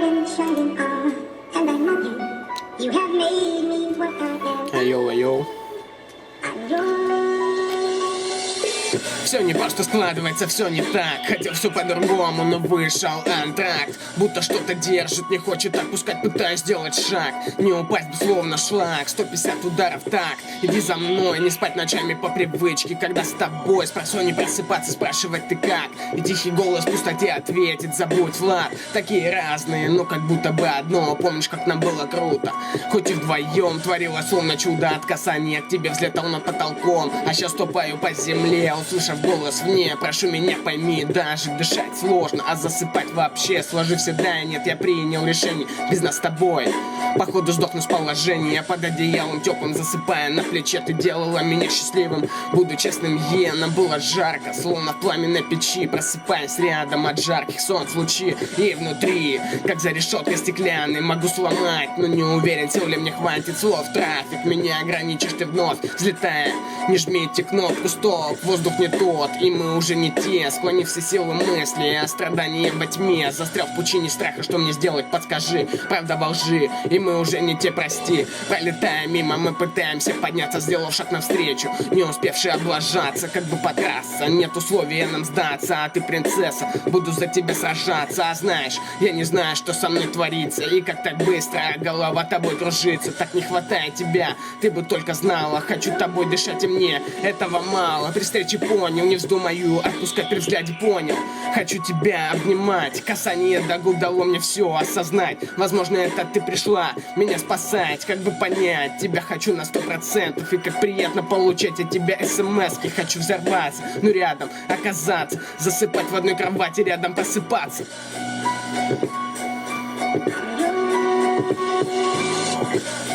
shining on, and I'm not you. You have made me what I am. Йоу. I'm yours. Все не просто складывается, все не так. Хотел все по-другому, но вышел антракт. Будто что-то держит, не хочет отпускать, пытаюсь сделать шаг. Не упасть бы словно шлак, 150 ударов так. Иди за мной, не спать ночами по привычке. Когда с тобой спросу не просыпаться, спрашивать ты как. И тихий голос в пустоте ответит: забудь, Влад. Такие разные, но как будто бы одно. Помнишь, как нам было круто? Хоть и вдвоем творилось словно чудо. От касания к тебе взлетал над потолком. А сейчас ступаю по земле, услышав голос вне. Прошу меня, пойми, даже дышать сложно, а засыпать вообще. Сложи все да и нет, я принял решение. Без нас с тобой походу сдохну с положения. Под одеялом теплым засыпая на плече. Ты делала меня счастливым, буду честным, нам было жарко, словно в пламенной печи. Просыпаясь рядом от жарких солнц лучи. И внутри, как за решеткой стеклянной, могу сломать, но не уверен, сил ли мне хватит слов. Трафик, меня ограничишь ты вновь, взлетая. Не жмите кнопку стоп, воздух не тот, и мы уже не те. Склонив все силы мысли, о страдании во тьме. Застрял в пучине страха, что мне сделать, подскажи. Правда во лжи, и мы уже не те, прости. Пролетая мимо, мы пытаемся подняться, сделав шаг навстречу, не успевший облажаться, как бы подраться. Нет условия нам сдаться, а ты принцесса, буду за тебя сражаться. А знаешь, я не знаю, что со мной творится, и как так быстро голова тобой кружится. Так не хватает тебя, ты бы только знала. Хочу тобой дышать, и мне этого мало. При встрече понял, не вздумаю отпускать при взгляде, понял. Хочу тебя обнимать, касание до губ дало мне все осознать. Возможно, это ты пришла меня спасать, как бы понять. Тебя хочу на 100%, и как приятно получать от тебя смс-ки. Хочу взорваться, но рядом оказаться, засыпать в одной кровати, рядом просыпаться. I'm yours.